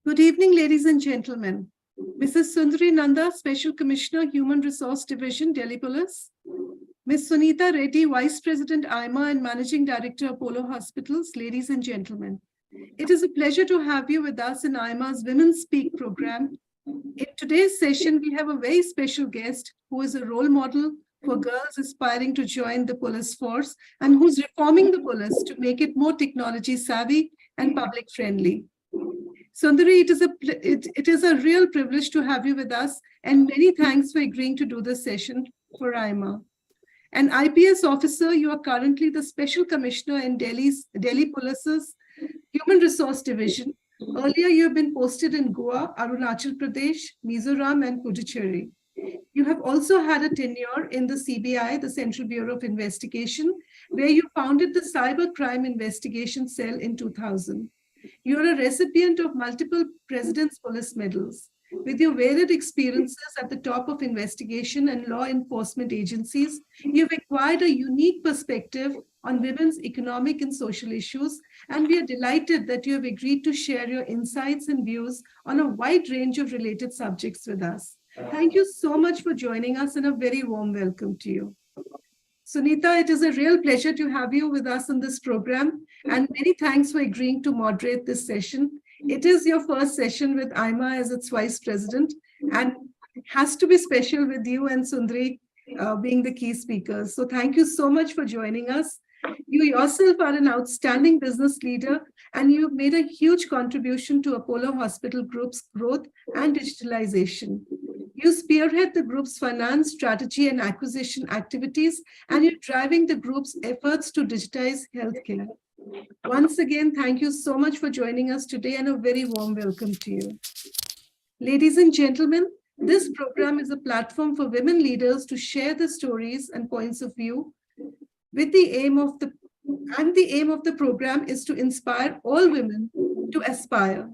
Good evening, ladies and gentlemen. Mrs. Sundari Nanda, Special Commissioner, Human Resource Division, Delhi Police. Ms. Suneeta Reddy, Vice President, AIMA and Managing Director, Apollo Hospitals. Ladies and gentlemen, it is a pleasure to have you with us in AIMA's Womenspeak program. In today's session, we have a very special guest who is a role model for girls aspiring to join the police force and who's reforming the police to make it more technology savvy and public friendly. Sundari, it is a real privilege to have you with us, and many thanks for agreeing to do this session for AIMA. An IPS officer, you are currently the Special Commissioner in Delhi Police's Human Resource Division. Earlier, you have been posted in Goa, Arunachal Pradesh, Mizoram, and Puducherry. You have also had a tenure in the CBI, the Central Bureau of Investigation, where you founded the Cyber Crime Investigation Cell in 2000. You are a recipient of multiple President's Police Medals. With your varied experiences at the top of investigation and law enforcement agencies, you have acquired a unique perspective on women's economic and social issues, and we are delighted that you have agreed to share your insights and views on a wide range of related subjects with us. Thank you so much for joining us, and a very warm welcome to you. Suneeta, it is a real pleasure to have you with us on this program, and many thanks for agreeing to moderate this session. It is your first session with AIMA as its Vice President, and it has to be special with you and Sundari being the key speakers. So thank you so much for joining us. You yourself are an outstanding business leader, and you've made a huge contribution to Apollo Hospital Group's growth and digitalization. You spearhead the group's finance, strategy, and acquisition activities, and you're driving the group's efforts to digitize healthcare. Once again, thank you so much for joining us today, and a very warm welcome to you. Ladies and gentlemen, this program is a platform for women leaders to share their stories and points of view. With the aim of the program is to inspire all women to aspire.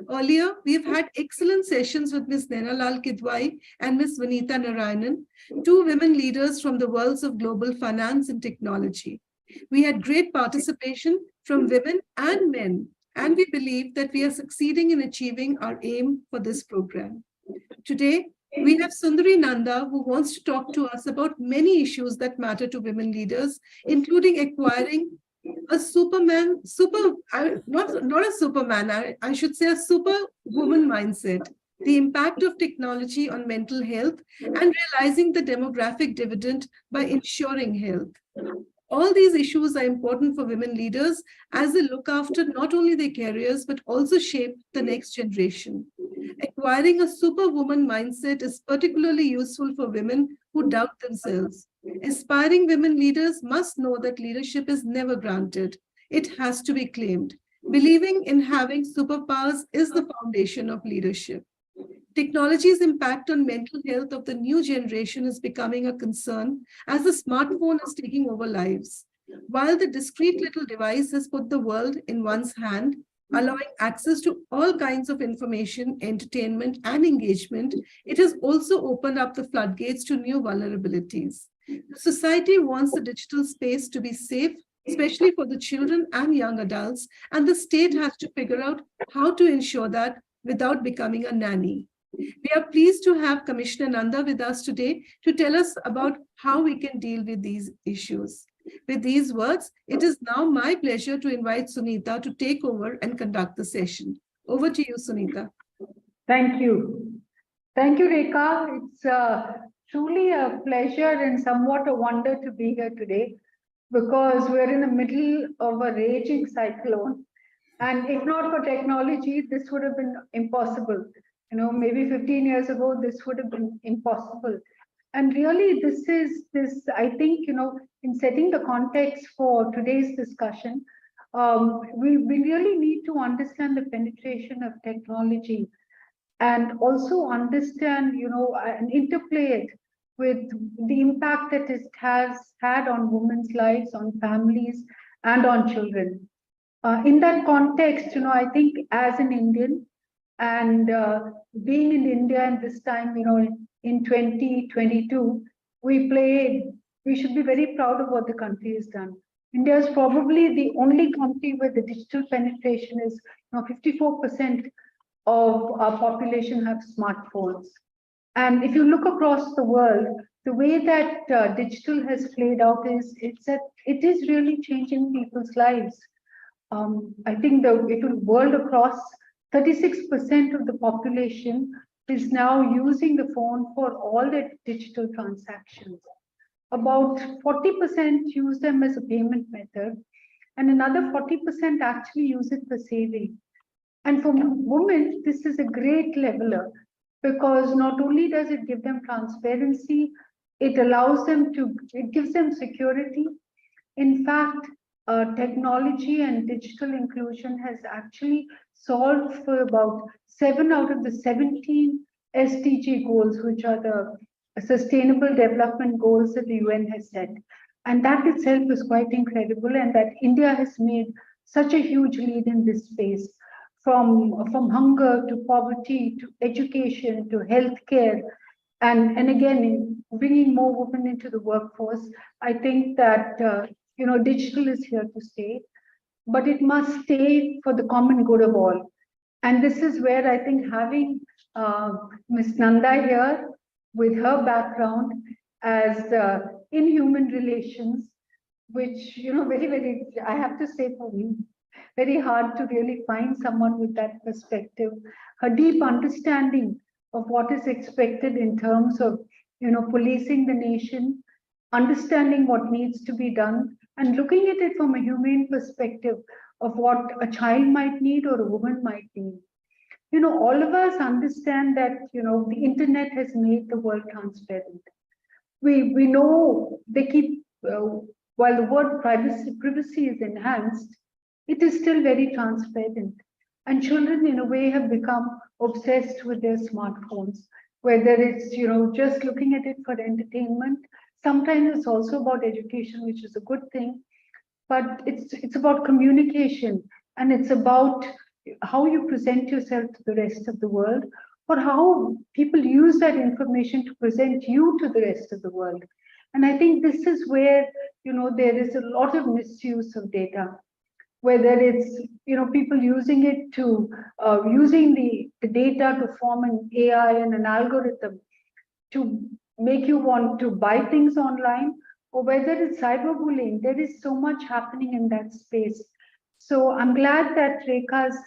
Earlier, we have had excellent sessions with Ms. Naina Lal Kidwai and Ms. Vanitha Narayanan, two women leaders from the worlds of global finance and technology. We had great participation from women and men, and we believe that we are succeeding in achieving our aim for this program. Today, we have Sundari Nanda, who wants to talk to us about many issues that matter to women leaders, including acquiring a superwoman mindset, the impact of technology on mental health, and realizing the demographic dividend by ensuring health. All these issues are important for women leaders as they look after not only their careers, but also shape the next generation. Acquiring a superwoman mindset is particularly useful for women who doubt themselves. Aspiring women leaders must know that leadership is never granted. It has to be claimed. Believing in having superpowers is the foundation of leadership. Technology's impact on mental health of the new generation is becoming a concern as the smartphone is taking over lives. While the discrete little device has put the world in one's hand, allowing access to all kinds of information, entertainment, and engagement, it has also opened up the floodgates to new vulnerabilities. The society wants the digital space to be safe, especially for the children and young adults, and the state has to figure out how to ensure that without becoming a nanny. We are pleased to have Commissioner Nanda with us today to tell us about how we can deal with these issues. With these words, it is now my pleasure to invite Suneeta to take over and conduct the session. Over to you, Suneeta. Thank you. Thank you, Rekha. It's truly a pleasure and somewhat a wonder to be here today, because we're in the middle of a raging cyclone. And if not for technology, this would have been impossible. Maybe 15 years ago, this would have been impossible. And really, I think, in setting the context for today's discussion, we really need to understand the penetration of technology and also understand, and interplay it with the impact that it has had on women's lives, on families, and on children. In that context, I think as an Indian, and being in India at this time, in 2022, we should be very proud of what the country has done. India is probably the only country where the digital penetration is 54%, of our population have smartphones. And if you look across the world, the way that digital has played out is that it is really changing people's lives. I think the world across, 36% of the population is now using the phone for all their digital transactions. About 40% use them as a payment method, and another 40% actually use it for saving. And for women, this is a great leveler because not only does it give them transparency, it gives them security. In fact, technology and digital inclusion has actually solved for about 7 out of the 17 SDG goals, which are the Sustainable Development Goals that the UN has set. And that itself is quite incredible, and that India has made such a huge lead in this space, from hunger to poverty to education to healthcare, and again, in bringing more women into the workforce. I think that digital is here to stay, but it must stay for the common good of all. And this is where I think having Ms. Nanda here with her background as in human relations, which, very, very, I have to say for me, very hard to really find someone with that perspective, her deep understanding of what is expected in terms of, policing the nation, understanding what needs to be done, and looking at it from a humane perspective of what a child might need or a woman might need. All of us understand that, the internet has made the world transparent. We know they keep, while the word privacy is enhanced, it is still very transparent. And children, in a way, have become obsessed with their smartphones, whether it's, just looking at it for entertainment. Sometimes it's also about education, which is a good thing, but it's about communication, and it's about how you present yourself to the rest of the world, or how people use that information to present you to the rest of the world. And I think this is where, there is a lot of misuse of data, whether it's, people using it to, using the data to form an AI and an algorithm to make you want to buy things online, or whether it's cyberbullying. There is so much happening in that space. So I'm glad that Rekha's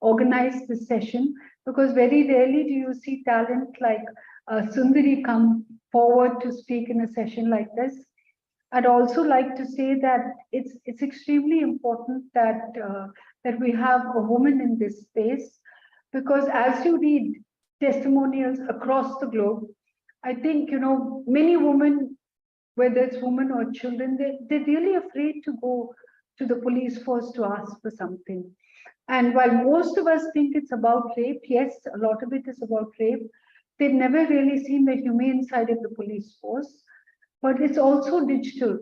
organized this session, because very rarely do you see talent like Sundari come forward to speak in a session like this. I'd also like to say that it's extremely important that that we have a woman in this space, because as you read testimonials across the globe, I think, many women, whether it's women or children, they're really afraid to go to the police force to ask for something. And while most of us think it's about rape, yes, a lot of it is about rape, they've never really seen the humane side of the police force. But it's also digital,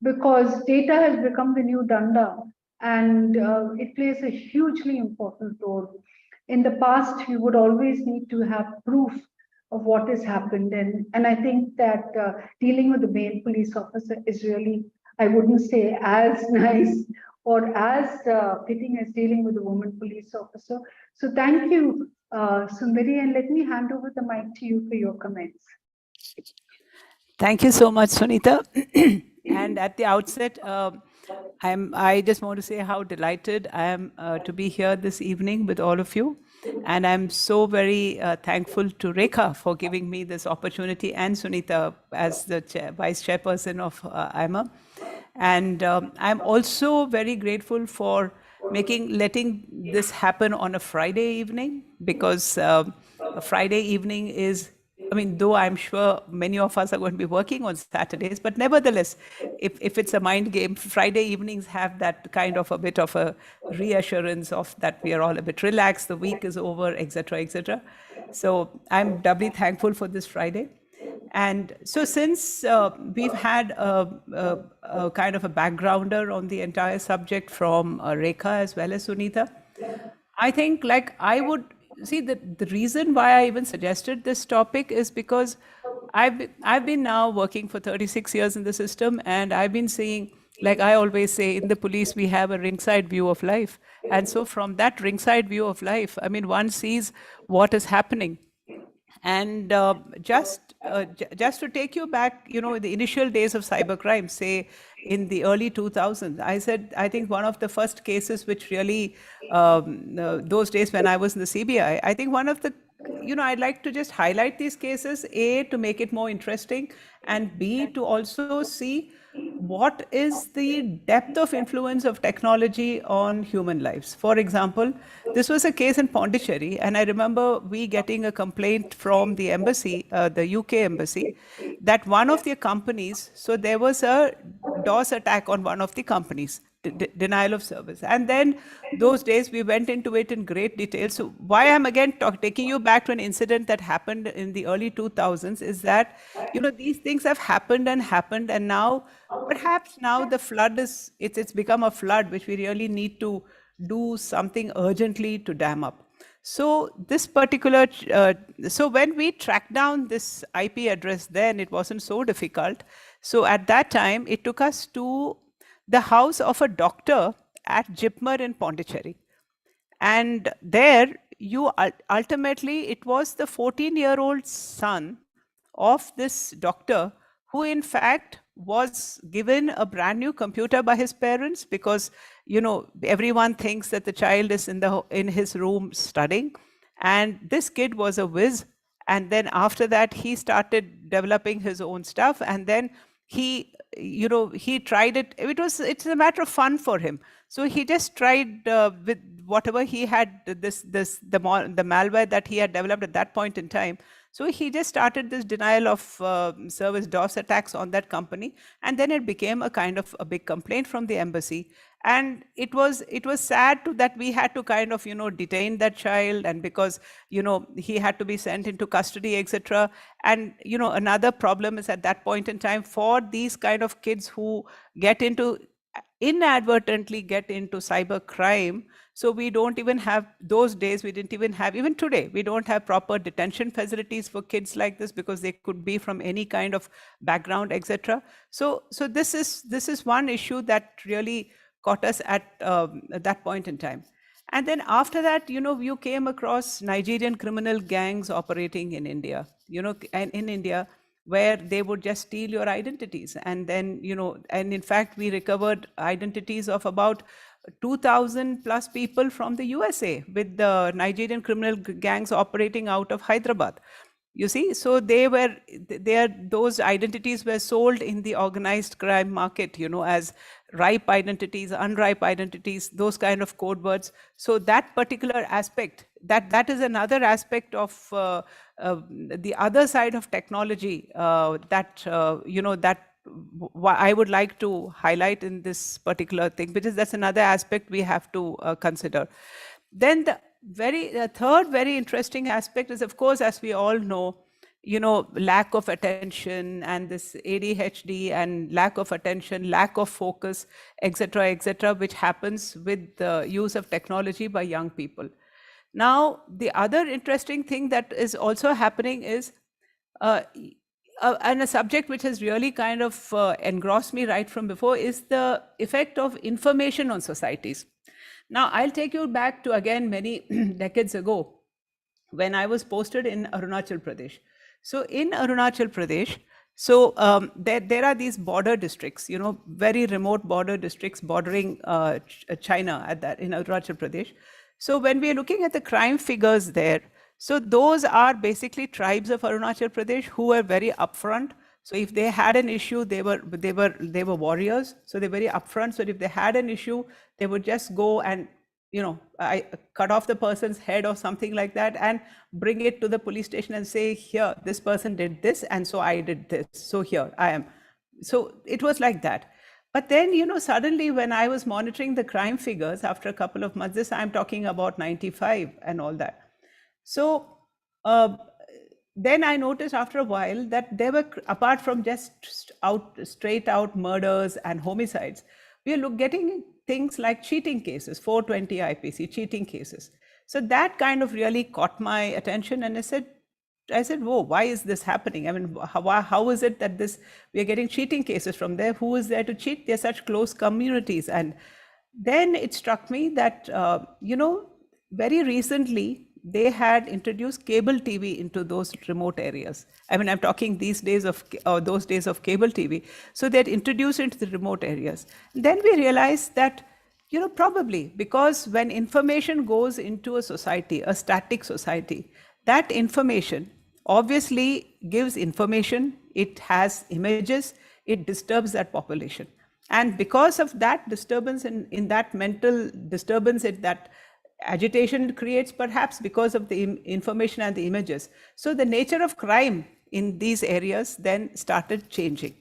because data has become the new danda, and it plays a hugely important role. In the past, you would always need to have proof of what has happened. And I think that dealing with the male police officer is really, I wouldn't say as nice or as fitting as dealing with a woman police officer. So thank you, Sundari, and let me hand over the mic to you for your comments. Thank you so much, Suneeta. And at the outset, I just want to say how delighted I am to be here this evening with all of you. And I'm so very thankful to Rekha for giving me this opportunity, and Suneeta as the vice chairperson of AIMA. And I'm also very grateful for letting this happen on a Friday evening, because a Friday evening is, though I'm sure many of us are going to be working on Saturdays, but nevertheless, if it's a mind game, Friday evenings have that kind of a bit of a reassurance of that we are all a bit relaxed, the week is over, etc., etc. So I'm doubly thankful for this Friday. And so since we've had a kind of a backgrounder on the entire subject from Rekha as well as Suneeta, I think I would see the reason why I even suggested this topic is because I've been now working for 36 years in the system, and I've been seeing like I always say, in the police, we have a ringside view of life. And so from that ringside view of life, I mean, one sees what is happening. And just to take you back, the initial days of cybercrime, say in the early 2000s, I think one of the first cases which really, those days when I was in the CBI, I think one of the, I'd like to just highlight these cases, A, to make it more interesting, and B, to also see what is the depth of influence of technology on human lives. For example, this was a case in Pondicherry, and I remember we getting a complaint from the embassy, the UK embassy, that one of their companies, so there was a DOS attack on one of the companies, denial of service. And then those days we went into it in great detail. So why I'm again taking you back to an incident that happened in the early 2000s is that, these things have happened, and now perhaps now the flood it's become a flood which we really need to do something urgently to dam up. So this particular, so when we tracked down this IP address, then it wasn't so difficult. So at that time, it took us to the house of a doctor at Jipmer in Pondicherry. And there, ultimately, it was the 14-year-old son of this doctor who, in fact, was given a brand new computer by his parents because, everyone thinks that the child is in his room studying. And this kid was a whiz. And then after that, he started developing his own stuff. And then he tried it. It's a matter of fun for him. So he just tried with whatever he had, the malware that he had developed at that point in time. So he just started this denial of service DOS attacks on that company. And then it became a kind of a big complaint from the embassy. And it was sad that we had to kind of, detain that child, and because, he had to be sent into custody, etc. And, another problem is at that point in time for these kind of kids who inadvertently get into cyber crime. So we don't even have, those days we didn't even have, even today, we don't have proper detention facilities for kids like this because they could be from any kind of background, etc. So this is one issue that really caught us at that point in time. And then after that, you came across Nigerian criminal gangs operating in India, and in India, where they would just steal your identities. And then, and in fact, we recovered identities of about 2,000 plus people from the USA with the Nigerian criminal gangs operating out of Hyderabad. You see, so those identities were sold in the organized crime market, as ripe identities, unripe identities, those kind of code words. So that particular aspect, that is another aspect of the other side of technology that I would like to highlight in this particular thing, because that's another aspect we have to consider. Then the third very interesting aspect is, of course, as we all know, lack of attention and this ADHD and lack of attention, lack of focus, etc., which happens with the use of technology by young people. Now, the other interesting thing that is also happening is, and a subject which has really kind of engrossed me right from before, is the effect of information on societies. Now, I'll take you back to, again, many decades ago, when I was posted in Arunachal Pradesh. So in Arunachal Pradesh, so there are these border districts, very remote border districts bordering China in Arunachal Pradesh. So when we are looking at the crime figures there, so those are basically tribes of Arunachal Pradesh who are very upfront. So if they had an issue, they were warriors. So they're very upfront. So if they had an issue, they would just go and I cut off the person's head or something like that and bring it to the police station and say, here, this person did this, and so I did this. So here I am. So it was like that. But then, suddenly when I was monitoring the crime figures after a couple of months, this I'm talking about 95 and all that. So then I noticed after a while that there were, apart from just straight out murders and homicides, we are getting things like cheating cases, 420 IPC cheating cases. So that kind of really caught my attention, and I said, I said, whoa, why is this happening? I mean, how is it that we are getting cheating cases from there? Who is there to cheat? They're such close communities. And then it struck me that, very recently, they had introduced cable TV into those remote areas. I mean, I'm talking those days of cable TV. So they had introduced it into the remote areas. Then we realized that, probably because when information goes into a society, a static society, that information obviously gives information, it has images, it disturbs that population. And because of that disturbance in that mental disturbance, that agitation it creates, perhaps because of the information and the images. So the nature of crime in these areas then started changing.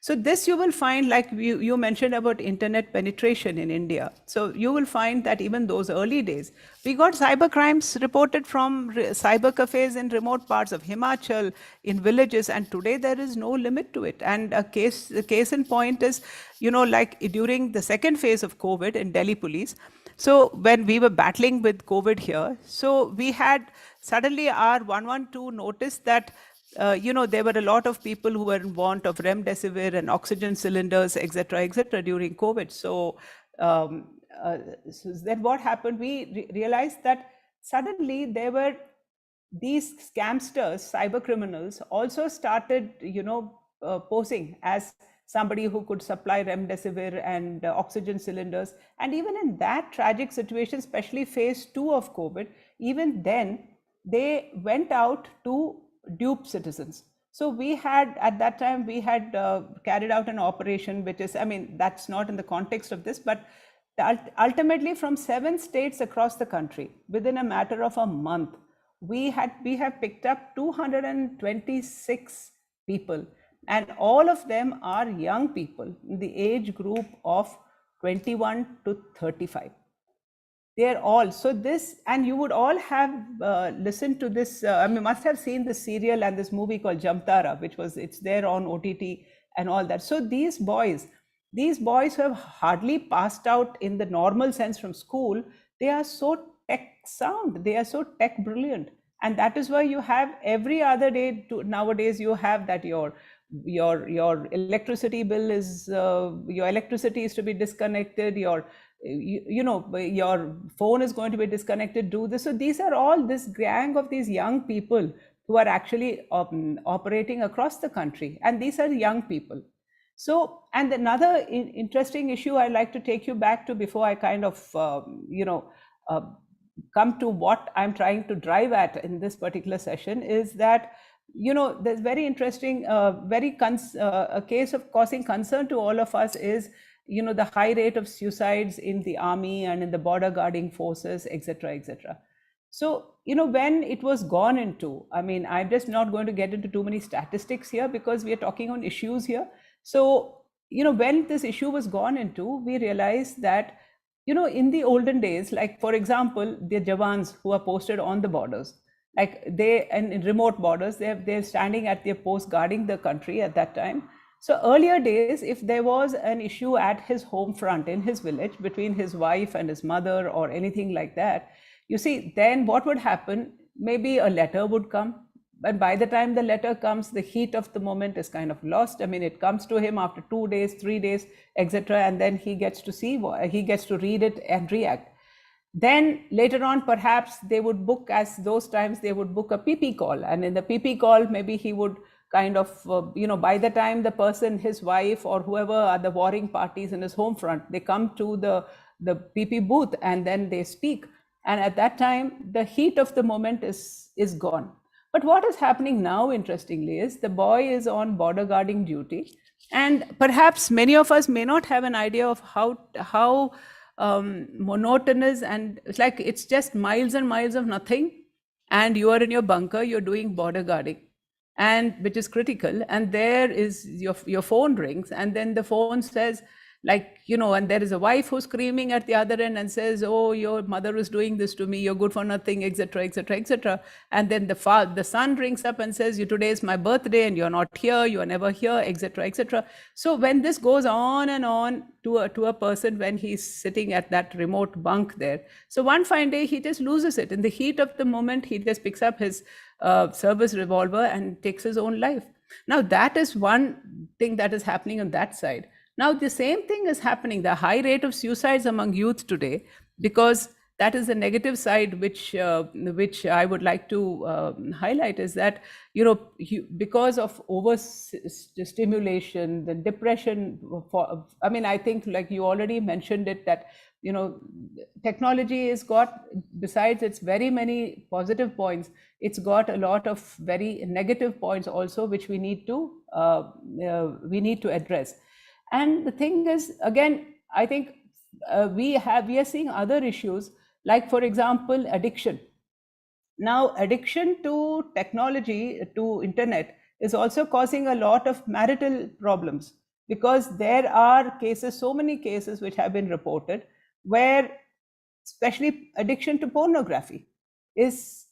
So this you will find, like you mentioned about internet penetration in India. So you will find that even those early days, we got cyber crimes reported from cyber cafes in remote parts of Himachal, in villages, and today there is no limit to it. And the case in point is, like during the second phase of COVID in Delhi police. So when we were battling with COVID here, so we had suddenly our 112 noticed that there were a lot of people who were in want of remdesivir and oxygen cylinders, etc., during COVID. So, so then what happened? We realized that suddenly there were these scamsters, cyber criminals, also started, posing as somebody who could supply remdesivir and oxygen cylinders. And even in that tragic situation, especially phase 2 of COVID, even then they went out to dupe citizens. So we had, at that time, we had carried out an operation, which is, I mean, that's not in the context of this, but ultimately from 7 states across the country, within a matter of a month, we have picked up 226 people, and all of them are young people in the age group of 21 to 35. They're all, so this, and you would all have listened to this, must have seen this serial and this movie called Jamtara, it's there on OTT and all that. So these boys who have hardly passed out in the normal sense from school, they are so tech sound, they are so tech brilliant. And that is why you have every other day nowadays, you have that your electricity bill is, your electricity is to be disconnected, your phone is going to be disconnected, do this. So these are all this gang of these young people who are actually operating across the country, and these are young people. So, and another interesting issue I'd like to take you back to before I kind of, come to what I'm trying to drive at in this particular session is that, there's very interesting, a case of causing concern to all of us is, the high rate of suicides in the army and in the border guarding forces, etc. So, when it was gone into, I mean, I'm just not going to get into too many statistics here because we are talking on issues here. So, when this issue was gone into, we realized that, in the olden days, like, for example, the Jawans who are posted on the borders, like in remote borders, they're standing at their post guarding the country at that time. So earlier days, if there was an issue at his home front in his village between his wife and his mother or anything like that, you see, then what would happen? Maybe a letter would come. But by the time the letter comes, the heat of the moment is kind of lost. I mean, it comes to him after 2 days, 3 days, etc. And then he gets to read it and react. Then later on, perhaps they would book, as those times, they would book a PP call. And in the PP call, maybe he would kind of, by the time the person, his wife or whoever are the warring parties in his home front, they come to the PP booth and then they speak. And at that time, the heat of the moment is gone. But what is happening now, interestingly, is the boy is on border guarding duty. And perhaps many of us may not have an idea of how monotonous, and it's like it's just miles and miles of nothing. And you are in your bunker, you're doing border guarding, and which is critical. And there is your phone rings, and then the phone says, like, and there is a wife who's screaming at the other end and says, oh, your mother is doing this to me, you're good for nothing, etc., etc., etc. And then the son rings up and says, today is my birthday and you're not here, you are never here, etc., etc. So when this goes on and on to a person when he's sitting at that remote bunk there, so one fine day he just loses it. In the heat of the moment, he just picks up his service revolver and takes his own life. Now that is one thing that is happening on that side. Now, the same thing is happening, the high rate of suicides among youth today, because that is the negative side, which I would like to highlight, is that, because of overstimulation, the depression, I think, like you already mentioned it, that, technology has got, besides its very many positive points, it's got a lot of very negative points also, which we need to address. And the thing is, again, I think we are seeing other issues, like, for example, addiction. Now, addiction to technology, to internet, is also causing a lot of marital problems, because there are cases, so many cases which have been reported, where especially addiction to pornography is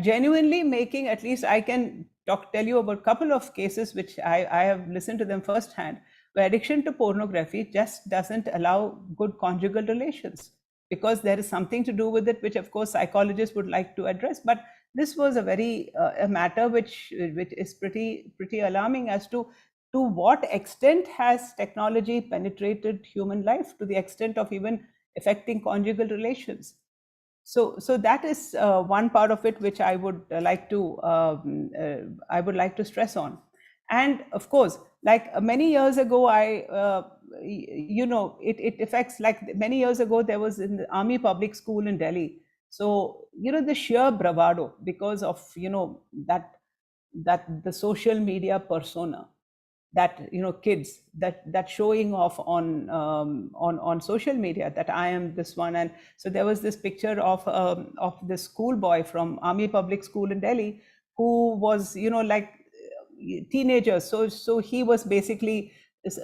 genuinely making, at least I can tell you about a couple of cases which I have listened to them firsthand, where addiction to pornography just doesn't allow good conjugal relations, because there is something to do with it, which of course psychologists would like to address. But this was a very a matter which is pretty alarming, as to what extent has technology penetrated human life, to the extent of even affecting conjugal relations. So that is one part of it which I would like to stress on. And of course, like many years ago, it affects, like many years ago, there was in the Army Public School in Delhi. So, the sheer bravado, because of, that the social media persona, that, kids, that showing off on social media, that I am this one. And so there was this picture of this schoolboy from Army Public School in Delhi, who was, like teenagers. So he was basically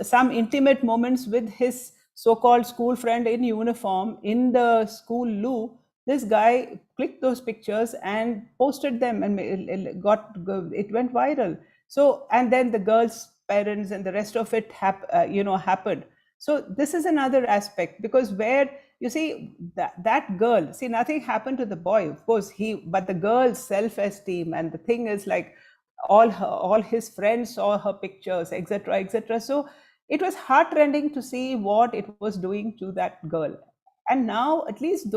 some intimate moments with his so-called school friend in uniform in the school loo. This guy clicked those pictures and posted them, and it went viral. So, and then the girl's parents and the rest of it happened. So this is another aspect, because where you see that girl, see, nothing happened to the boy, of course, but the girl's self-esteem, and the thing is, like, all his friends saw her pictures, etc., etc. So it was heartrending to see what it was doing to that girl. And now, at least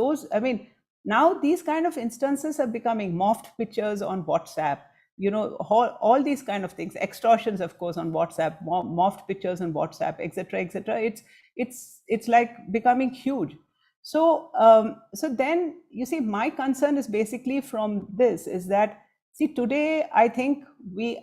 now these kind of instances are becoming morphed pictures on WhatsApp, all these kind of things, extortions, of course, on WhatsApp, morphed pictures on WhatsApp, etc., etc. It's like becoming huge. So then, you see, my concern is basically from this, is that, see, today, I think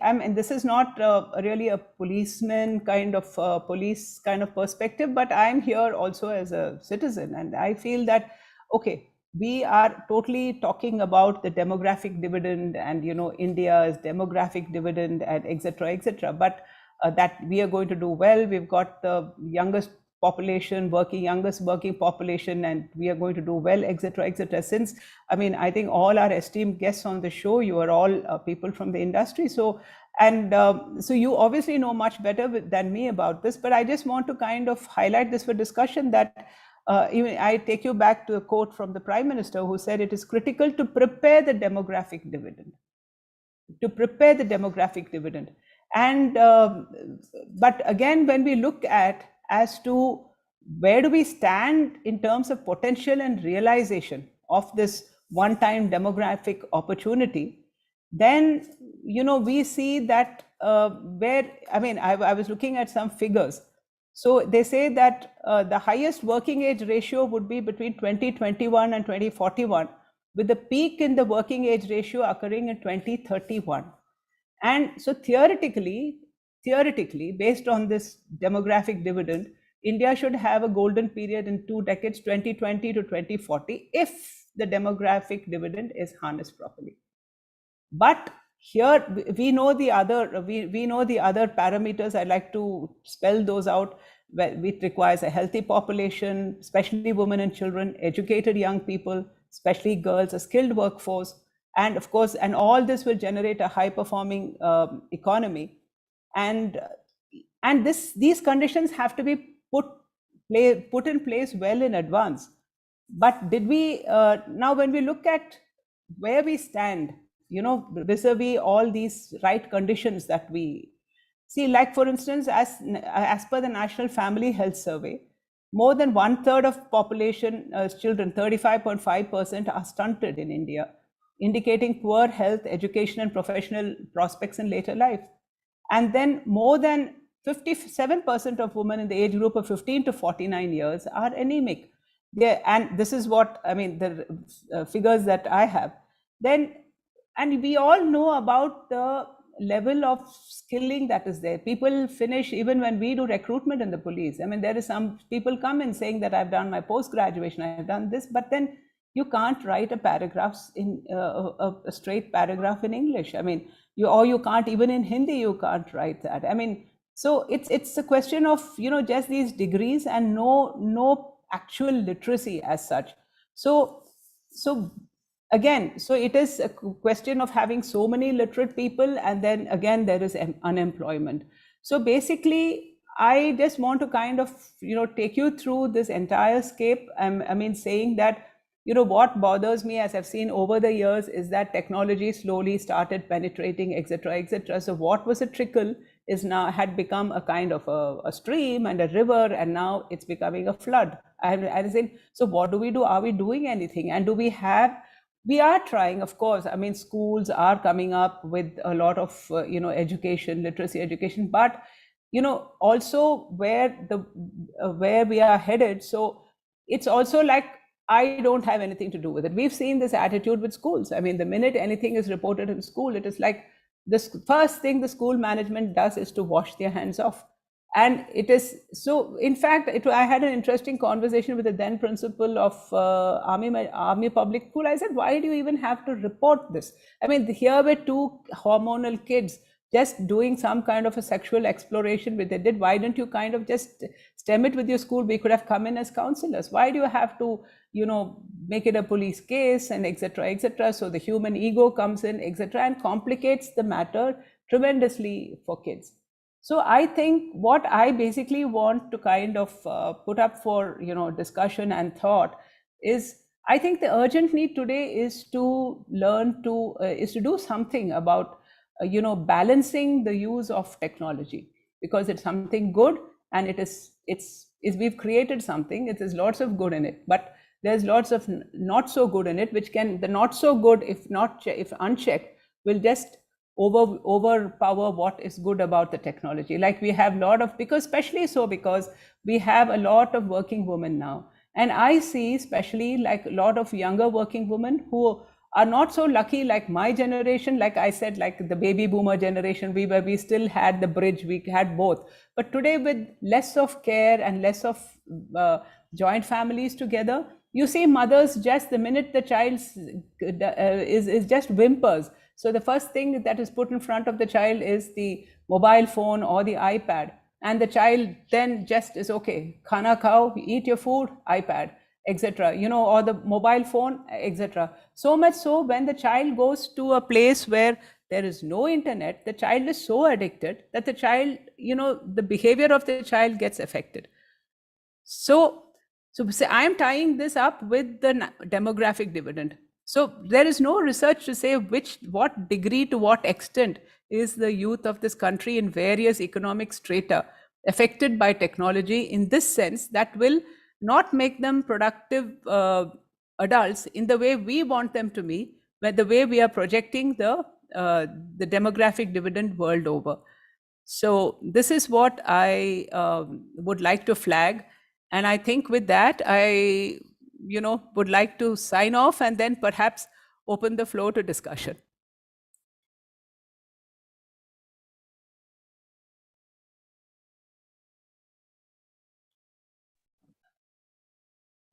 and this is not really a policeman kind of police kind of perspective, but I'm here also as a citizen, and I feel that, okay, we are totally talking about the demographic dividend, and India's demographic dividend, and etc., etc. But that we are going to do well. We've got the youngest working population, and we are going to do well, etc., etc. Since, I think all our esteemed guests on the show, you are all people from the industry. So, and so you obviously know much better than me about this, but I just want to kind of highlight this for discussion, that even I take you back to a quote from the Prime Minister, who said it is critical to prepare the demographic dividend. And but again, when we look at as to where do we stand in terms of potential and realization of this one-time demographic opportunity, then we see that where, I was looking at some figures. So they say that the highest working age ratio would be between 2021 and 2041, with the peak in the working age ratio occurring in 2031. And so theoretically, based on this demographic dividend, India should have a golden period in 2 decades, 2020 to 2040, if the demographic dividend is harnessed properly. But here we know the other parameters. I'd like to spell those out. it requires a healthy population, especially women and children, educated young people, especially girls, a skilled workforce, and of course, and all this will generate a high-performing economy. And these conditions have to be put in place well in advance. But did we now, when we look at where we stand, vis-a-vis all these right conditions that we see, like for instance, as per the National Family Health Survey, more than 1/3 of population children, 35.5%, are stunted in India, indicating poor health, education, and professional prospects in later life. And then more than 57% of women in the age group of 15 to 49 years are anemic. And this is what, I mean, the figures that I have. Then, and we all know about the level of skilling that is there. People finish, even when we do recruitment in the police. I mean, there is some people come in saying that I've done my post-graduation, I've done this, but then you can't write a paragraph in a straight paragraph in English. I mean, you can't, even in Hindi, you can't write that. I mean, so it's a question of, just these degrees and no actual literacy as such. So again, so it is a question of having so many literate people, and then again, there is unemployment. So basically, I just want to kind of, take you through this entire scape. I mean, saying that, what bothers me, as I've seen over the years, is that technology slowly started penetrating, etc., etc. So what was a trickle is now had become a kind of a stream and a river, and now it's becoming a flood. I think, so what do we do? Are we doing anything? And do we have? We are trying, of course. I mean, schools are coming up with a lot of, education, literacy education, but, also where we are headed. So it's also like, I don't have anything to do with it. We've seen this attitude with schools. I mean, the minute anything is reported in school, it is like the first thing the school management does is to wash their hands off. And it is so, in fact, I had an interesting conversation with the then principal of Army Public School. I said, why do you even have to report this? I mean, here were two hormonal kids just doing some kind of a sexual exploration with it. Why don't you kind of just stem it with your school? We could have come in as counselors. Why do you have to, make it a police case and etc., etc.? So the human ego comes in, etc., and complicates the matter tremendously for kids. So I think what I basically want to kind of put up for, discussion and thought is, I think the urgent need today is to learn to, is to do something about, balancing the use of technology, because it's something good, and we've created something. There's lots of good in it, but there's lots of not so good in it, which the not so good, if unchecked, will just overpower what is good about the technology. Like we have a lot of, because we have a lot of working women now. And I see especially like a lot of younger working women who are not so lucky like my generation. Like I said, like the baby boomer generation, we still had the bridge, we had both. But today, with less of care and less of joint families together, you see mothers, just the minute the child is just whimpers. So the first thing that is put in front of the child is the mobile phone or the iPad. And the child then just is, okay, khana khao, eat your food, iPad, etc., or the mobile phone, etc. So much so, when the child goes to a place where there is no internet, the child is so addicted that the child, the behavior of the child gets affected. So I am tying this up with the demographic dividend. So there is no research to say what degree, to what extent is the youth of this country in various economic strata affected by technology, in this sense that will not make them productive adults in the way we want them to be, but the way we are projecting the demographic dividend world over. So this is what I would like to flag. And I think with that, I would like to sign off and then perhaps open the floor to discussion.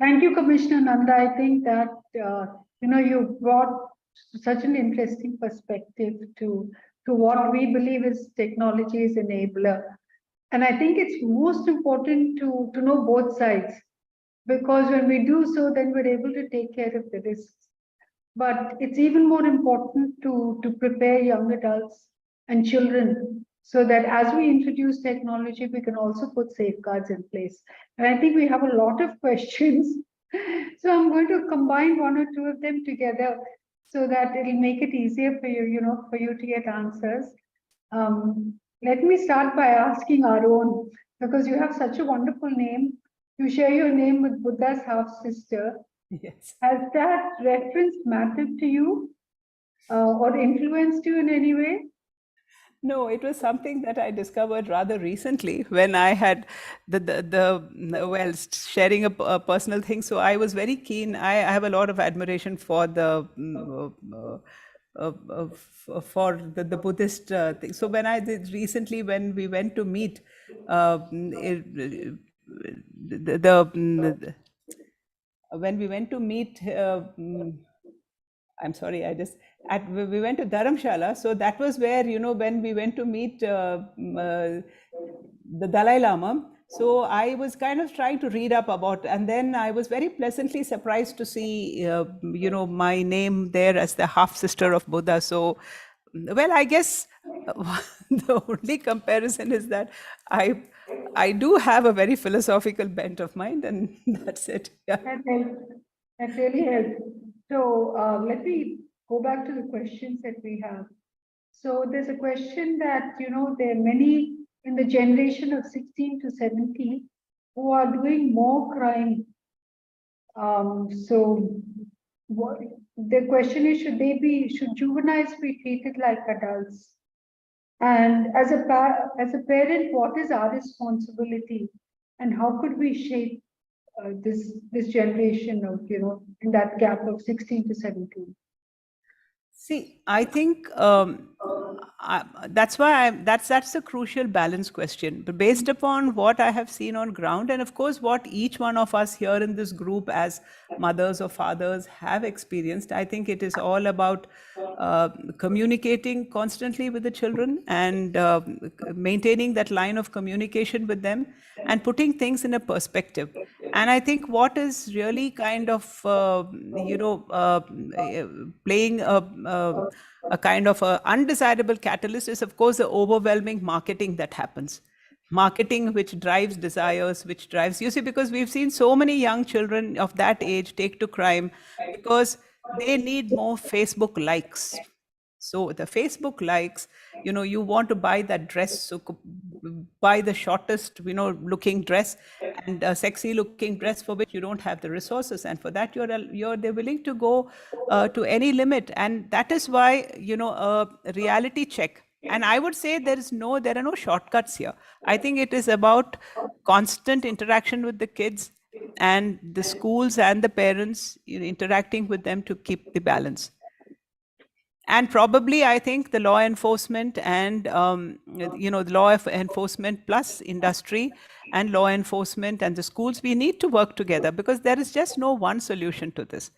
Thank you, Commissioner Nanda. I think that, you brought such an interesting perspective to what we believe is technology's enabler. And I think it's most important to know both sides, because when we do so, then we're able to take care of the risks. But it's even more important to prepare young adults and children so that as we introduce technology, we can also put safeguards in place. And I think we have a lot of questions. So I'm going to combine one or two of them together so that it'll make it easier for you, for you to get answers. Let me start by asking Arun, because you have such a wonderful name. You share your name with Buddha's half sister. Yes. Has that reference mattered to you or influenced you in any way? No, it was something that I discovered rather recently when I had well, sharing a personal thing. So I was very keen. I have a lot of admiration for the Buddhist thing. So when I did recently, when we went to meet when we went to meet I'm sorry, we went to Dharamshala. So that was where, when we went to meet the Dalai Lama. So I was kind of trying to read up about, and then I was very pleasantly surprised to see, my name there as the half sister of Buddha. So, well, I guess the only comparison is that I do have a very philosophical bent of mind, and that's it. Yeah. That helps. That really helps. So let me go back to the questions that we have. So there's a question that, there are many in the generation of 16 to 70 who are doing more crime. So what, the question is, should juveniles be treated like adults? And as a parent, what is our responsibility, and how could we shape this generation of, in that gap of 16 to 17? See, I think that's why that's a crucial balance question. But based upon what I have seen on ground, and of course what each one of us here in this group as mothers or fathers have experienced, I think it is all about communicating constantly with the children and maintaining that line of communication with them and putting things in a perspective. And I think what is really kind of, playing a kind of a undesirable catalyst is, of course, the overwhelming marketing that happens. Marketing which drives desires, which drives, you see, because we've seen so many young children of that age take to crime because they need more Facebook likes. So the Facebook likes, you want to buy that dress, so buy the shortest, looking dress and a sexy looking dress for which you don't have the resources, and for that they're willing to go to any limit, and that is why a reality check. And I would say there are no shortcuts here. I think it is about constant interaction with the kids and the schools and the parents, interacting with them to keep the balance. And probably I think the law enforcement and the law enforcement plus industry and law enforcement and the schools, we need to work together, because there is just no one solution to this.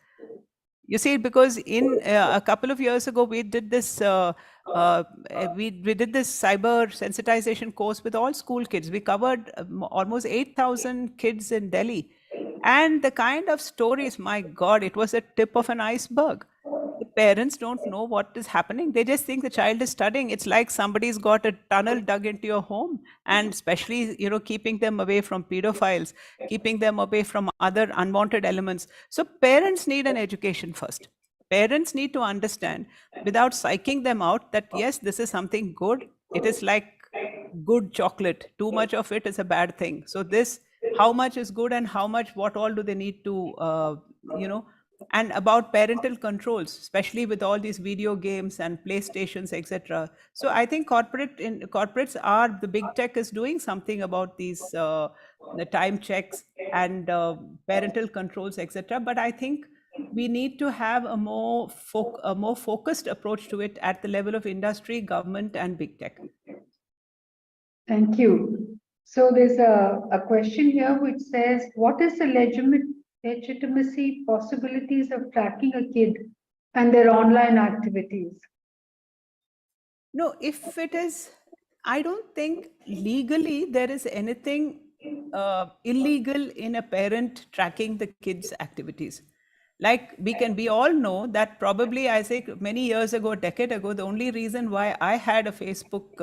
You see, because in a couple of years ago we did this we did this cyber sensitization course with all school kids. We covered almost 8,000 kids in Delhi, and the kind of stories, my God, it was a tip of an iceberg. The parents don't know what is happening. They just think the child is studying. It's like somebody's got a tunnel dug into your home, and especially, keeping them away from pedophiles, keeping them away from other unwanted elements. So parents need an education first. Parents need to understand, without psyching them out, that yes, this is something good. It is like good chocolate. Too much of it is a bad thing. So how much is good and what all do they need to, and about parental controls, especially with all these video games and PlayStations, etc. So I think corporates are, the big tech is doing something about these the time checks and parental controls, etc. But I think we need to have a more focused approach to it at the level of industry, government, and big tech. Thank you. So there's a question here which says, what is the legitimacy possibilities of tracking a kid and their online activities? No, if it is I don't think legally there is anything illegal in a parent tracking the kids' activities. Like we all know that probably, I say, many years ago, a decade ago, the only reason why I had a Facebook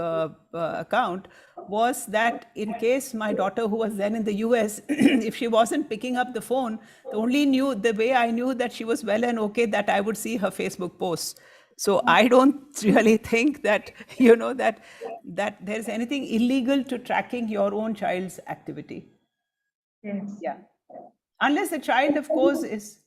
account was that in case my daughter, who was then in the US, if she wasn't picking up the phone, the way I knew that she was well and okay, that I would see her Facebook posts. So I don't really think that, that there's anything illegal to tracking your own child's activity. Yes. Yeah. Unless the child, of course, is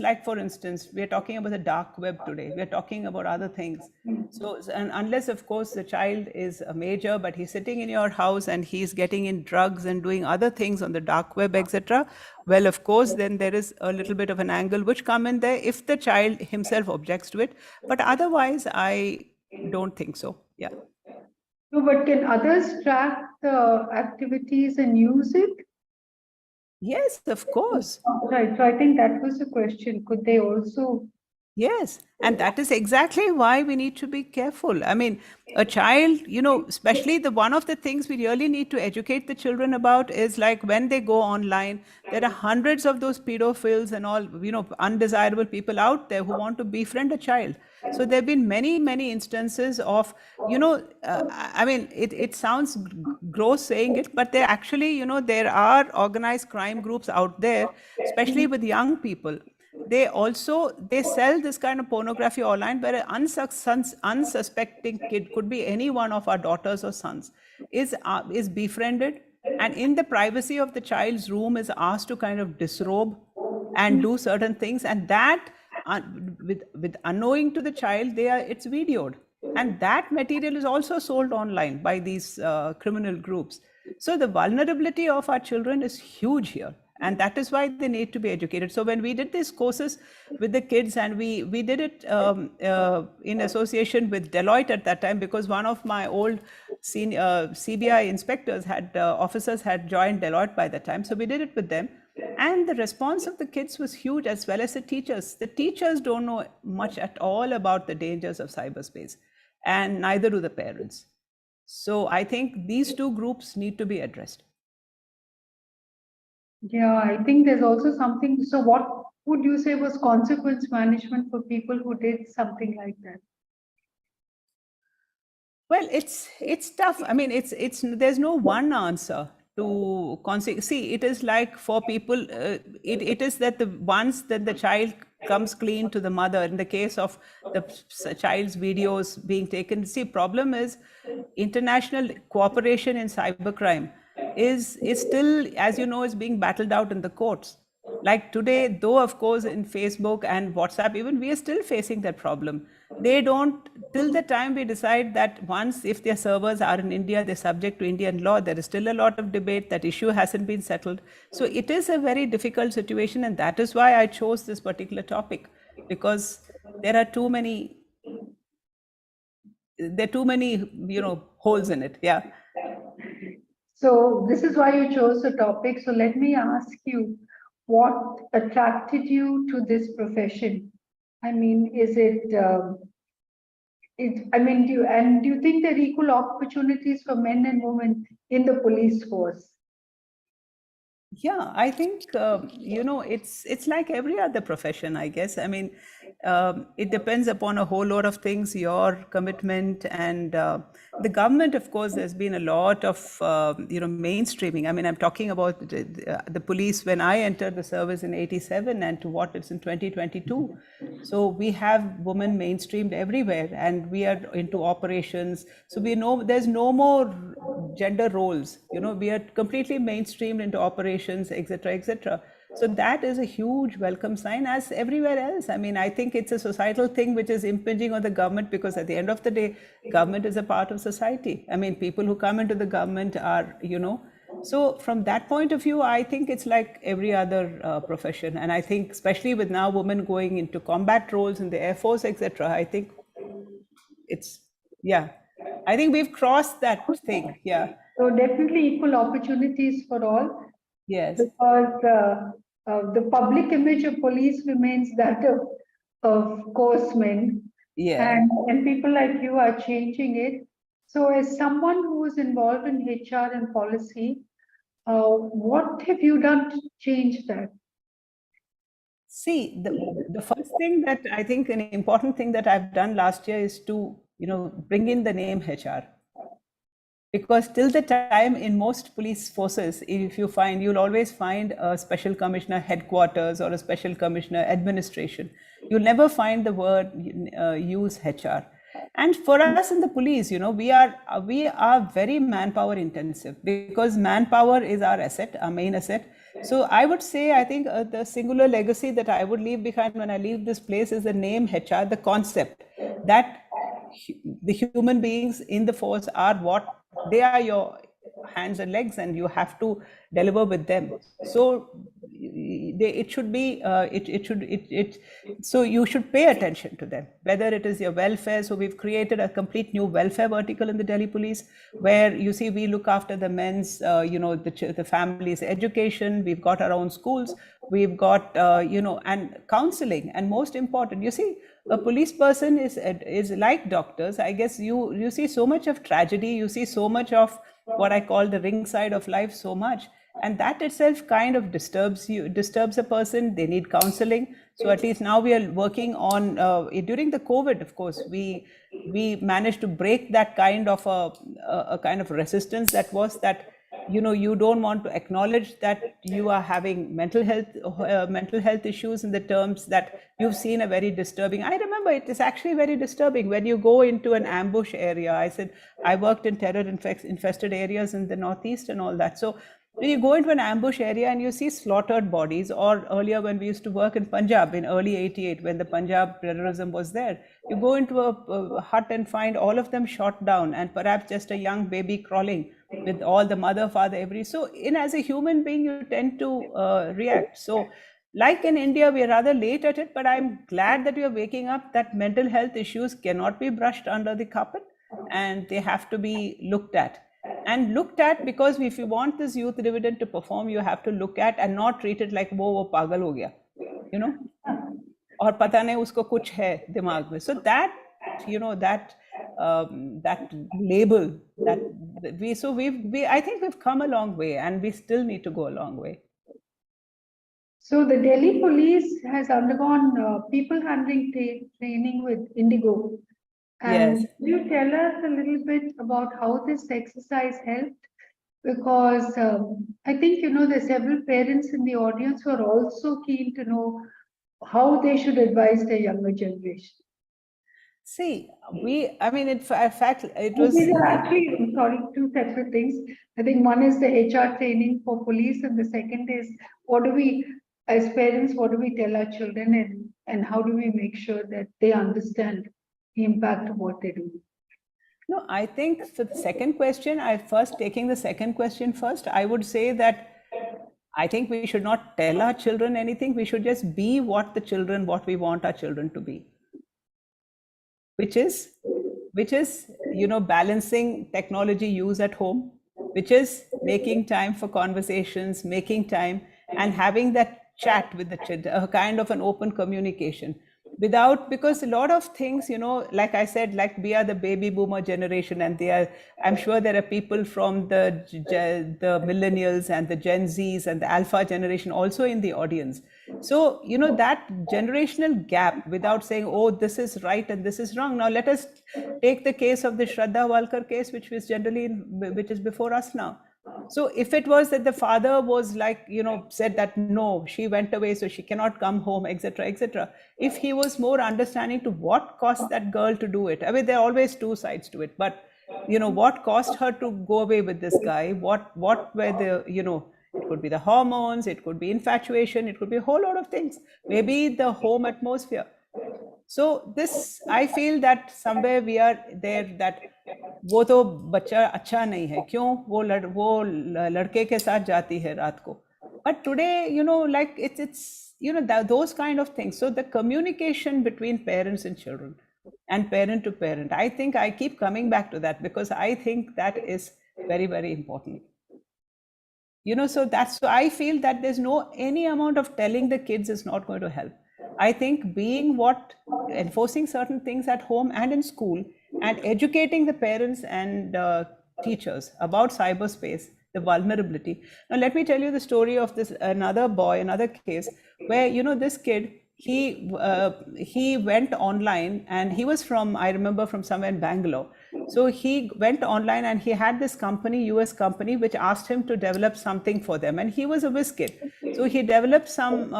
like, for instance, we are talking about the dark web today. We are talking about other things. So, and unless, of course, the child is a major, but he's sitting in your house and he's getting in drugs and doing other things on the dark web, etc. Well, of course, then there is a little bit of an angle which come in there if the child himself objects to it. But otherwise, I don't think so. Yeah. No, but can others track the activities and use it? Yes, of course. Right. So I think that was the question. Could they also? Yes, and that is exactly why we need to be careful. I mean, a child, especially one of the things we really need to educate the children about is like when they go online, there are hundreds of those pedophiles and all, undesirable people out there who want to befriend a child. So there have been many, many instances of, I mean, it sounds gross saying it, but there actually, there are organized crime groups out there, especially with young people. They sell this kind of pornography online where an unsuspecting kid, could be any one of our daughters or sons, is befriended, and in the privacy of the child's room is asked to kind of disrobe and do certain things, and that with unknowing to the child, it's videoed, and that material is also sold online by these criminal groups. So the vulnerability of our children is huge here. And that is why they need to be educated. So when we did these courses with the kids, and we did it in association with Deloitte at that time, because one of my old senior CBI inspectors officers had joined Deloitte by that time. So we did it with them. And the response of the kids was huge, as well as the teachers. The teachers don't know much at all about the dangers of cyberspace, and neither do the parents. So I think these two groups need to be addressed. Yeah, I think there's also something. So what would you say was consequence management for people who did something like that? Well, it's tough. I mean, there's no one answer to see. It is like for people, it is that once that the child comes clean to the mother, in the case of the child's videos being taken. See, problem is international cooperation in cybercrime is still, as you know, is being battled out in the courts. Like today, though, of course, in Facebook and WhatsApp, even we are still facing that problem. They don't, till the time we decide that once, if their servers are in India, they're subject to Indian law, there is still a lot of debate. That issue hasn't been settled. So it is a very difficult situation. And that is why I chose this particular topic, because there are too many, holes in it. Yeah. So this is why you chose the topic. So let me ask you, what attracted you to this profession? I mean, is it, do you think there are equal opportunities for men and women in the police force? Yeah, I think, it's like every other profession, I guess. I mean, it depends upon a whole lot of things, your commitment, and the government, of course, there's been a lot of, mainstreaming. I mean, I'm talking about the police when I entered the service in 87 and to what it's in 2022. So we have women mainstreamed everywhere, and we are into operations. So we know there's no more gender roles, we are completely mainstreamed into operations, etc., etc. So that is a huge welcome sign, as everywhere else. I mean, I think it's a societal thing which is impinging on the government, because at the end of the day, government is a part of society. I mean, people who come into the government are, so from that point of view, I think it's like every other profession. And I think especially with now women going into combat roles in the Air Force, etc., I think it's, I think we've crossed that thing. Yeah. So definitely equal opportunities for all. Yes. Because the public image of police remains that of coarse men, Yeah. And people like you are changing it. So as someone who is involved in HR and policy, what have you done to change that? See, the first thing that I think an important thing that I've done last year is to, bring in the name HR. Because till the time in most police forces, if you find, you'll always find a special commissioner headquarters or a special commissioner administration. You'll never find the word use HR. And for us in the police, we are very manpower intensive, because manpower is our asset, our main asset. So I would say, I think the singular legacy that I would leave behind when I leave this place is the name HR, the concept that the human beings in the force are what they are, your hands and legs, and you have to deliver with them. So it should be so you should pay attention to them, whether it is your welfare. So we've created a complete new welfare vertical in the Delhi police, where you see we look after the men's the family's education. We've got our own schools, we've got and counseling, and most important, you see, a police person is like doctors. I guess you see so much of tragedy, you see so much of what I call the ring side of life so much, and that itself kind of disturbs a person. They need counseling. So at least now we are working on during the COVID, of course, we managed to break that kind of a kind of resistance that was that you don't want to acknowledge that you are having mental health issues, in the terms that you've seen a very disturbing. I remember it is actually very disturbing when you go into an ambush area. I said I worked in terror infested areas in the Northeast and all that. So when you go into an ambush area and you see slaughtered bodies, or earlier when we used to work in Punjab in early '88, when the Punjab terrorism was there, you go into a hut and find all of them shot down, and perhaps just a young baby crawling with all the mother, father, every. So as a human being, you tend to react. So like in India, we are rather late at it, but I'm glad that we are waking up that mental health issues cannot be brushed under the carpet, and they have to be looked at. And looked at, because if you want this youth dividend to perform, you have to look at and not treat it like wo pagal ho gaya, और पता नहीं उसको कुछ है दिमाग में. So that that label that we I think we've come a long way, and we still need to go a long way. So the Delhi police has undergone people handling training with Indigo. And Yes. Can you tell us a little bit about how this exercise helped? Because I think, there's several parents in the audience who are also keen to know how they should advise their younger generation. See, in fact, it was. These are actually, sorry, two separate things. I think one is the HR training for police, and the second is what do we, as parents, what do we tell our children, and how do we make sure that they understand the impact of what they do? No, I think for the second question, taking the second question first, I would say that I think we should not tell our children anything. We should just be what we want our children to be. Which is, balancing technology use at home, which is making time for conversations, making time and having that chat with the children, a kind of an open communication. Because a lot of things, like I said, like we are the baby boomer generation, and I'm sure there are people from the millennials and the Gen Zs and the Alpha generation also in the audience. So, that generational gap, without saying, oh, this is right and this is wrong. Now, let us take the case of the Shraddha Walkar case, which is before us now. So if it was that the father was like, said that, no, she went away, so she cannot come home, etc., etc. If he was more understanding to what cost that girl to do it. I mean, there are always two sides to it, but, what cost her to go away with this guy? What were the, it could be the hormones, it could be infatuation, it could be a whole lot of things. Maybe the home atmosphere. So this, I feel that somewhere we are there, that वो तो बच्चा अच्छा नहीं है, क्यों वो लड़के के साथ जाती है रात को. But today, like it's those kind of things. So the communication between parents and children and parent to parent, I think I keep coming back to that, because I think that is very, very important. So I feel that there's any amount of telling the kids is not going to help. I think enforcing certain things at home and in school, and educating the parents and teachers about cyberspace, the vulnerability. Now, let me tell you the story of another case where, this kid, he went online, and he was I remember, from somewhere in Bangalore. So he went online, and he had this company, US company, which asked him to develop something for them, and he was a whiz kid. So he developed some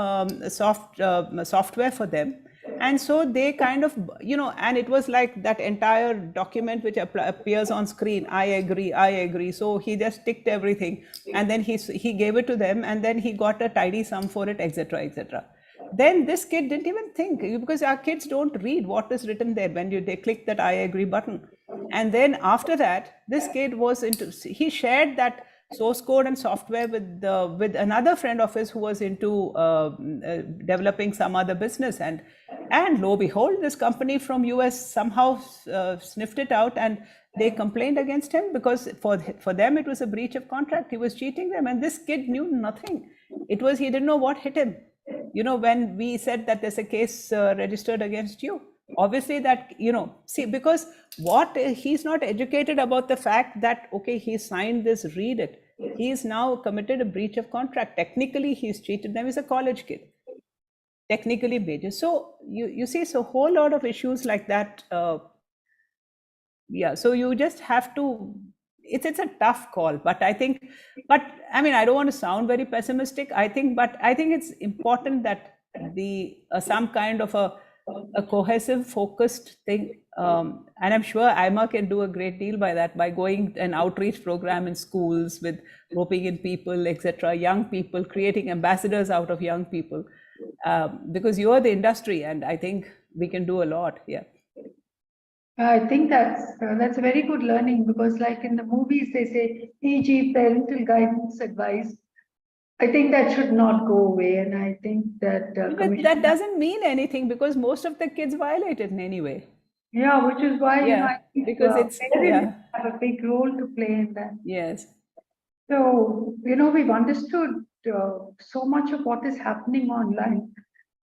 software for them. And so they kind of, and it was like that entire document which appears on screen. I agree. So he just ticked everything, and then he gave it to them, and then he got a tidy sum for it, etc., etc. Then this kid didn't even think, because our kids don't read what is written there when they click that I agree button. And then after that, this kid he shared that source code and software with another friend of his who was into developing some other business, and lo and behold, this company from US somehow sniffed it out, and they complained against him, because for them it was a breach of contract. He was cheating them, and this kid knew nothing. He didn't know what hit him. When we said that there's a case registered against you, obviously that, because he's not educated about the fact that, okay, he signed this, read it. He's now committed a breach of contract. Technically, he's cheated them. He's a college kid, technically major. So you see, so a whole lot of issues like that. So you just have to, it's a tough call, but I don't want to sound very pessimistic. But I think it's important that some kind of a cohesive, focused thing. And I'm sure AIMA can do a great deal by going an outreach program in schools with roping in people, etc., young people, creating ambassadors out of young people, because you are the industry, and I think we can do a lot. Yeah. I think that's a very good learning, because like in the movies, they say, PG, parental guidance advice. I think that should not go away. And I think that... but that doesn't mean anything, because most of the kids violate it in any way. Yeah, which is why, I think because parents have a big role to play in that. Yes. So, we've understood so much of what is happening online.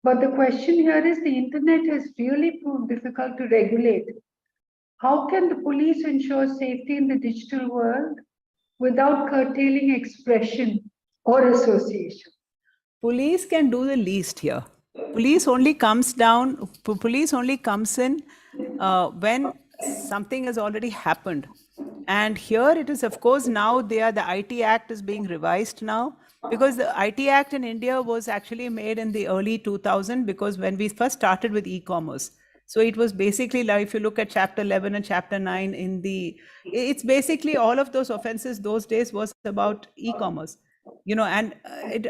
But the question here is, the internet has really proved difficult to regulate. How can the police ensure safety in the digital world without curtailing expression or association? Police can do the least here. Police only comes in when something has already happened. And here it is, of course, now the IT Act is being revised now, because the IT Act in India was actually made in the early 2000s, because when we first started with e-commerce. So it was basically like, if you look at chapter 11 and chapter 9 it's basically all of those offenses those days was about e-commerce, and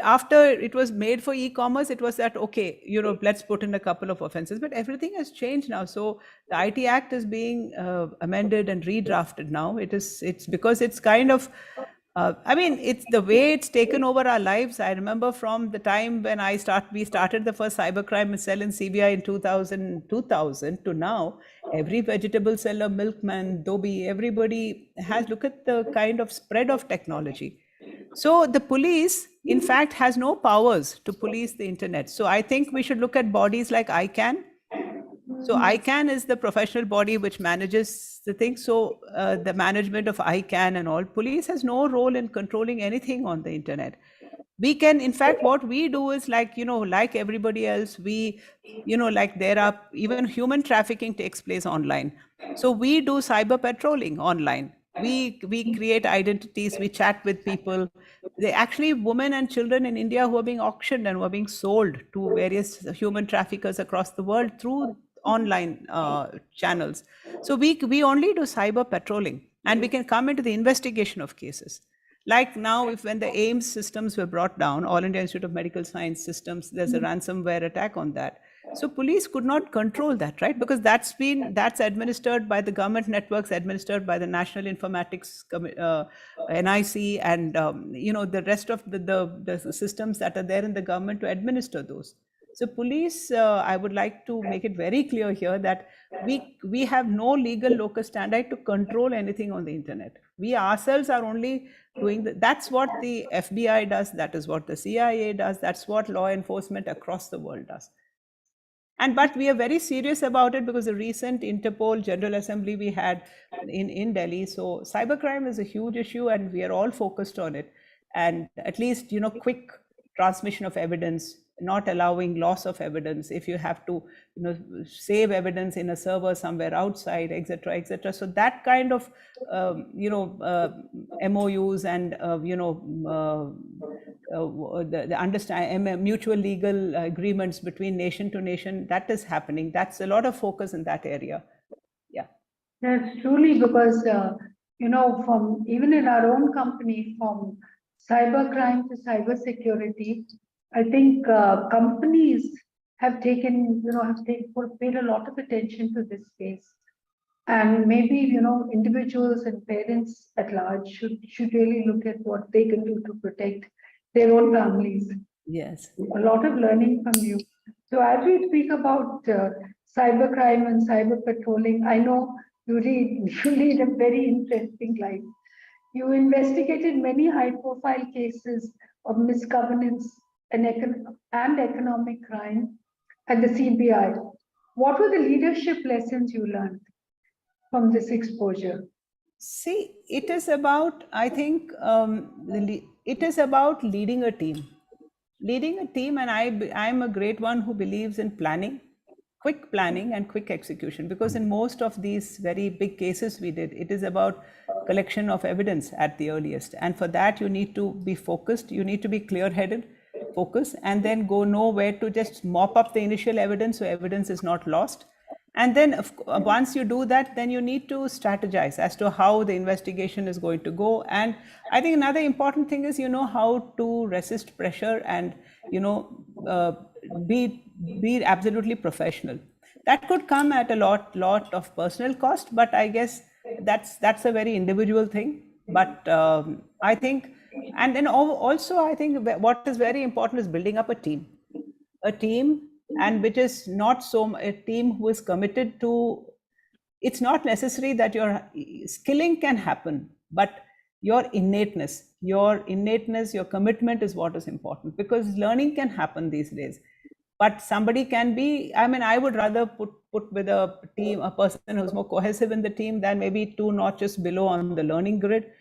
after it was made for e-commerce, it was that, okay, let's put in a couple of offenses, but everything has changed now. So the IT Act is being amended and redrafted now. It's because it's kind of, it's the way it's taken over our lives. I remember from the time when we started the first cybercrime cell in CBI in 2000 to now, every vegetable seller, milkman, dhobi, everybody has, look at the kind of spread of technology. So the police, in fact, has no powers to police the internet. So I think we should look at bodies like ICANN. So ICANN is the professional body which manages the thing. So the management of ICANN and all, police has no role in controlling anything on the internet. We can, in fact, what we do is like everybody else, there are even human trafficking takes place online. So we do cyber patrolling online. We create identities, we chat with people. They actually, women and children in India who are being auctioned and who are being sold to various human traffickers across the world through online channels. So we only do cyber patrolling, and we can come into the investigation of cases. Like now, when the AIMS systems were brought down, All India Institute of Medical Science systems, there's a ransomware attack on that. So police could not control that, right? Because that's administered by the government networks, administered by the National Informatics NIC, and the rest of the systems that are there in the government to administer those. So police, I would like to make it very clear here that we have no legal locus standi to control anything on the internet. We ourselves are only doing that's what the FBI does, that is what the CIA does, that's what law enforcement across the world does. But we are very serious about it because the recent Interpol General Assembly we had in Delhi. So cybercrime is a huge issue and we are all focused on it. And at least, quick transmission of evidence, not allowing loss of evidence. If you have to, save evidence in a server somewhere outside, etc., etc. So that kind of, MOUs and, the mutual legal agreements between nation to nation, that is happening. That's a lot of focus in that area. Yeah. That's truly because, from even in our own company, from cybercrime to cybersecurity, I think companies have taken, paid a lot of attention to this space. And maybe, individuals and parents at large should really look at what they can do to protect their own families. Yes. A lot of learning from you. So as we speak about cybercrime and cyber patrolling, I know you lead a very interesting life. You investigated many high-profile cases of misgovernance and economic crime at the CBI. What were the leadership lessons you learned from this exposure? See, it is about, I think, it is about leading a team. Leading a team, and I'm a great one who believes in planning, quick planning and quick execution, because in most of these very big cases we did, it is about collection of evidence at the earliest. And for that, you need to be focused, you need to be clear-headed, focus, and then know where to just mop up the initial evidence so evidence is not lost. And then once you do that, then you need to strategize as to how the investigation is going to go. And I think another important thing is, how to resist pressure and, be absolutely professional. That could come at a lot of personal cost, but I guess that's a very individual thing. But I think, and then also I think what is very important is building up a team, and which is not a team who is committed to, it's not necessary that your skilling can happen, but your innateness, your commitment is what is important, because learning can happen these days. But somebody can be, I would rather put with a team, a person who's more cohesive in the team than maybe 2 notches below on the learning grid,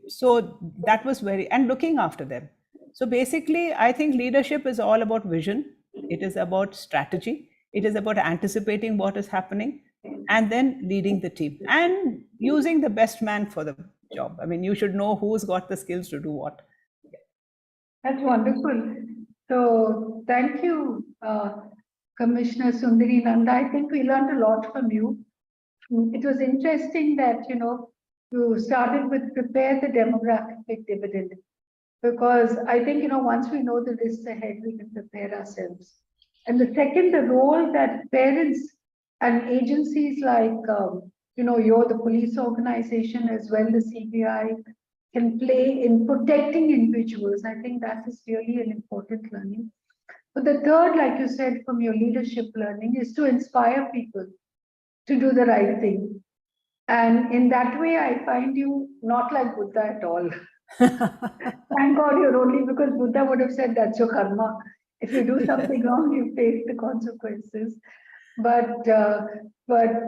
so that was and looking after them. So basically, I think leadership is all about vision. It is about strategy. It is about anticipating what is happening and then leading the team and using the best man for the job. You should know who's got the skills to do what. That's wonderful. So thank you, Commissioner Sundari Nanda. I think we learned a lot from you. It was interesting that, you started with prepare the demographic dividend. Because I think, once we know the risks ahead, we can prepare ourselves. And the second, the role that parents and agencies like, you're the police organization as well, the CBI, can play in protecting individuals. I think that is really an important learning. But the third, like you said, from your leadership learning, is to inspire people to do the right thing. And in that way, I find you not like Buddha at all. Thank God you're only, because Buddha would have said that's your karma. If you do something wrong, you face the consequences. But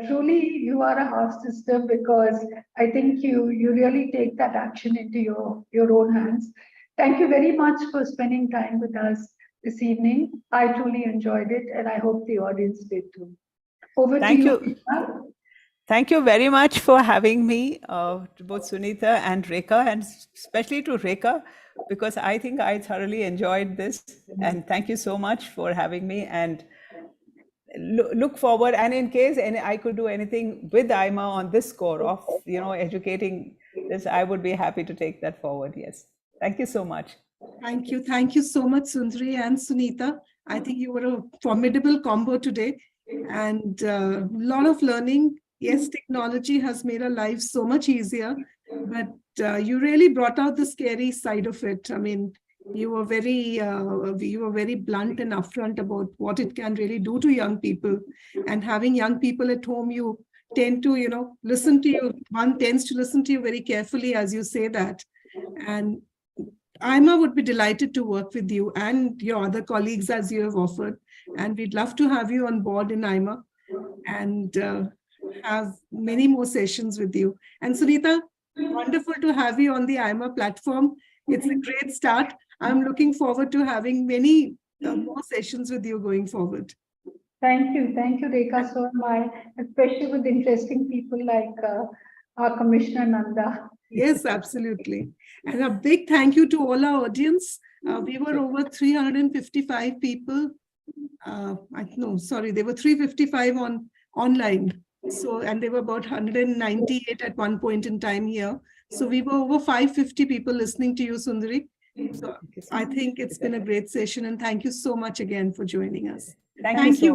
truly, you are a half sister, because I think you really take that action into your own hands. Thank you very much for spending time with us this evening. I truly enjoyed it, and I hope the audience did too. Over to you. Thank you very much for having me, to both Suneeta and Rekha, and especially to Rekha, because I think I thoroughly enjoyed this. And thank you so much for having me, and look forward. And in case I could do anything with AIMA on this score of, educating this, I would be happy to take that forward. Yes. Thank you so much. Thank you. Thank you so much, Sundari and Suneeta. I think you were a formidable combo today, and a lot of learning. Yes, technology has made our lives so much easier, but you really brought out the scary side of it. You were very blunt and upfront about what it can really do to young people. And having young people at home, you tend to, listen to you. One tends to listen to you very carefully as you say that. And AIMA would be delighted to work with you and your other colleagues as you have offered. And we'd love to have you on board in AIMA and have many more sessions with you. And Suneeta, wonderful to have you on the AIMA platform. It's a great start. I'm looking forward to having many more sessions with you going forward. Thank you, Rekha, so much, especially with interesting people like our Commissioner Nanda. Yes, absolutely. And a big thank you to all our audience. We were over 355 people. There were 355 online. So, and there were about 198 at one point in time here. So we were over 550 people listening to you, Sundari. So I think it's been a great session, and thank you so much again for joining us. Thank you.